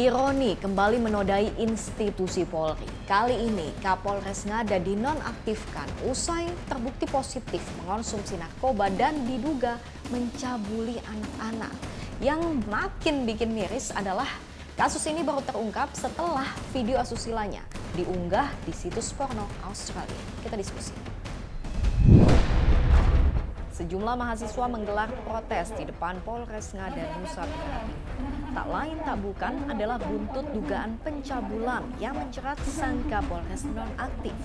Ironi kembali menodai institusi Polri. Kali ini Kapolres Ngada dinonaktifkan usai terbukti positif mengonsumsi narkoba dan diduga mencabuli anak-anak. Yang makin bikin miris adalah kasus ini baru terungkap setelah video asusilanya diunggah di situs porno Australia. Kita diskusi. Sejumlah mahasiswa menggelar protes di depan Polres Ngada, Nusa Tenggara Timur. Tak lain tak bukan adalah buntut dugaan pencabulan yang menjerat sang Kapolres nonaktif.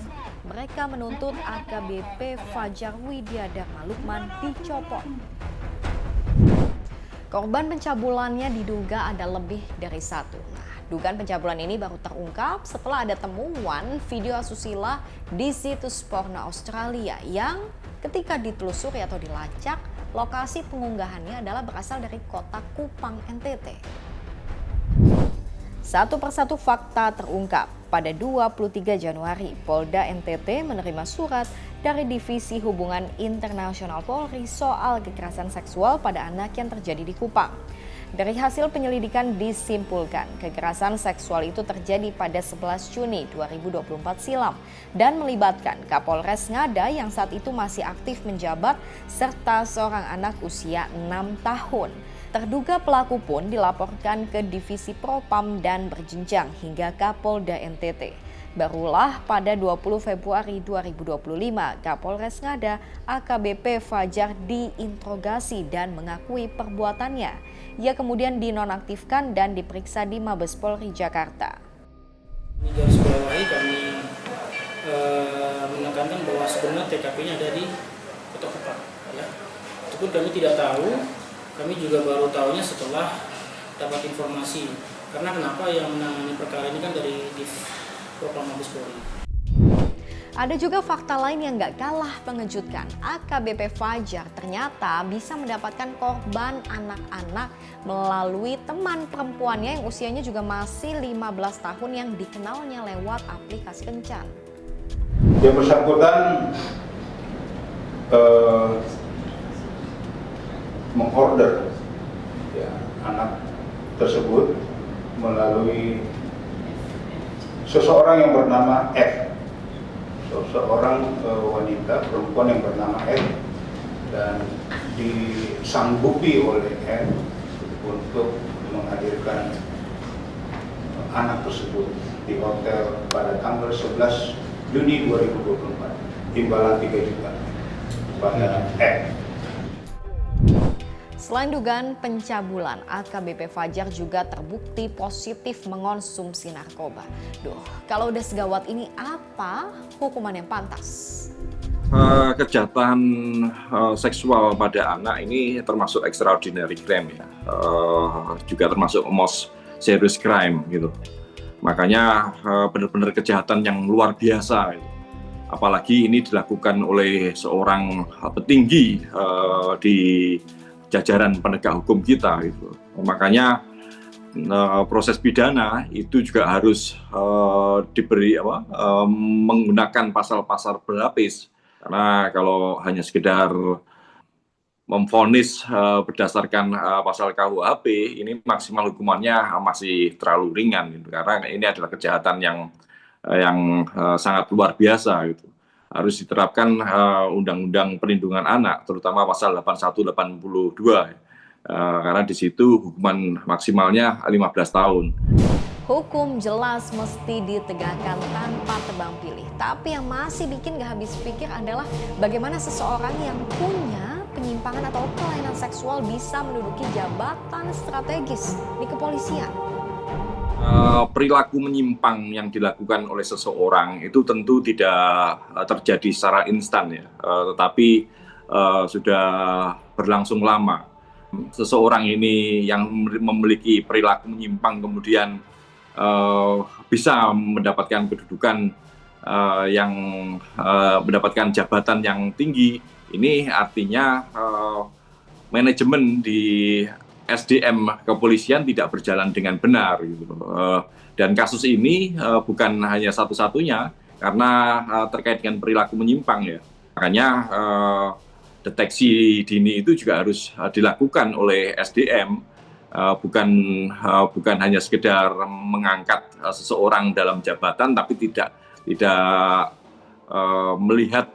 Mereka menuntut AKBP Fajar Widyadharma Lukman dicopot. Korban pencabulannya diduga ada lebih dari satu. Dugaan pencabulan ini baru terungkap setelah ada temuan video asusila di situs porno Australia yang ketika ditelusuri atau dilacak, lokasi pengunggahannya adalah berasal dari kota Kupang, NTT. Satu persatu fakta terungkap. Pada 23 Januari, Polda NTT menerima surat dari Divisi Hubungan Internasional Polri soal kekerasan seksual pada anak yang terjadi di Kupang. Dari hasil penyelidikan disimpulkan kekerasan seksual itu terjadi pada 11 Juni 2024 silam dan melibatkan Kapolres Ngada yang saat itu masih aktif menjabat serta seorang anak usia 6 tahun. Terduga pelaku pun dilaporkan ke Divisi Propam dan berjenjang hingga Kapolda NTT. Barulah pada 20 Februari 2025 Kapolres Ngada AKBP Fajar diinterogasi dan mengakui perbuatannya. Ia kemudian dinonaktifkan dan diperiksa di Mabes Polri Jakarta. Ini garis bawahi kami menekankan bahwa sebenarnya TKP-nya ada di Kota Kupang. Ya. Itu pun kami tidak tahu, kami juga baru tahunya setelah dapat informasi. Karena kenapa yang menangani perkara ini kan dari Propam Mabes Polri. Ada juga fakta lain yang gak kalah mengejutkan. AKBP Fajar ternyata bisa mendapatkan korban anak-anak melalui teman perempuannya yang usianya juga masih 15 tahun yang dikenalnya lewat aplikasi kencan. Yang bersangkutan mengorder anak tersebut melalui seseorang yang bernama F. Seorang wanita perempuan yang bernama F dan disanggupi oleh F untuk menghadirkan anak tersebut di hotel pada tanggal 11 Juni 2024. Imbalan 3 juta kepada F. Selain dugaan pencabulan, AKBP Fajar juga terbukti positif mengonsumsi narkoba. Kalau udah segawat ini apa hukuman yang pantas? Kejahatan seksual pada anak ini termasuk extraordinary crime ya, juga termasuk most serious crime gitu. Makanya benar-benar kejahatan yang luar biasa. Gitu. Apalagi ini dilakukan oleh seorang petinggi di jajaran penegak hukum kita gitu. Makanya proses pidana itu juga harus diberi menggunakan pasal-pasal berlapis. Karena kalau hanya sekedar memvonis berdasarkan pasal KUHP ini maksimal hukumannya masih terlalu ringan gitu. Karena ini adalah kejahatan yang sangat luar biasa gitu. Harus diterapkan Undang-Undang Perlindungan Anak, terutama pasal 81-82, karena di situ hukuman maksimalnya 15 tahun. Hukum jelas mesti ditegakkan tanpa tebang pilih. Tapi yang masih bikin gak habis pikir adalah bagaimana seseorang yang punya penyimpangan atau kelainan seksual bisa menduduki jabatan strategis di kepolisian. Perilaku menyimpang yang dilakukan oleh seseorang itu tentu tidak terjadi secara instan ya, tetapi sudah berlangsung lama. Seseorang ini yang memiliki perilaku menyimpang kemudian bisa mendapatkan kedudukan yang mendapatkan jabatan yang tinggi, ini artinya manajemen di SDM kepolisian tidak berjalan dengan benar gitu. Dan kasus ini bukan hanya satu-satunya karena terkait dengan perilaku menyimpang ya. Makanya deteksi dini itu juga harus dilakukan oleh SDM bukan hanya sekedar mengangkat seseorang dalam jabatan, tapi tidak melihat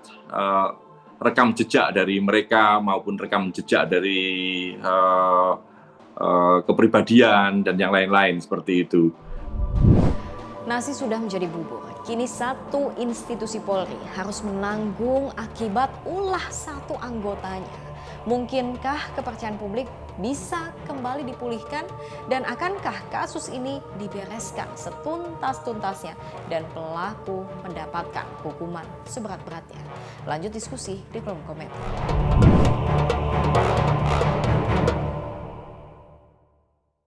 rekam jejak dari mereka maupun rekam jejak dari kepribadian dan yang lain-lain seperti itu. Nasi sudah menjadi bubur. Kini satu institusi Polri harus menanggung akibat ulah satu anggotanya. Mungkinkah kepercayaan publik bisa kembali dipulihkan? Dan akankah kasus ini dibereskan setuntas-tuntasnya dan pelaku mendapatkan hukuman seberat-beratnya? Lanjut diskusi di kolom komentar.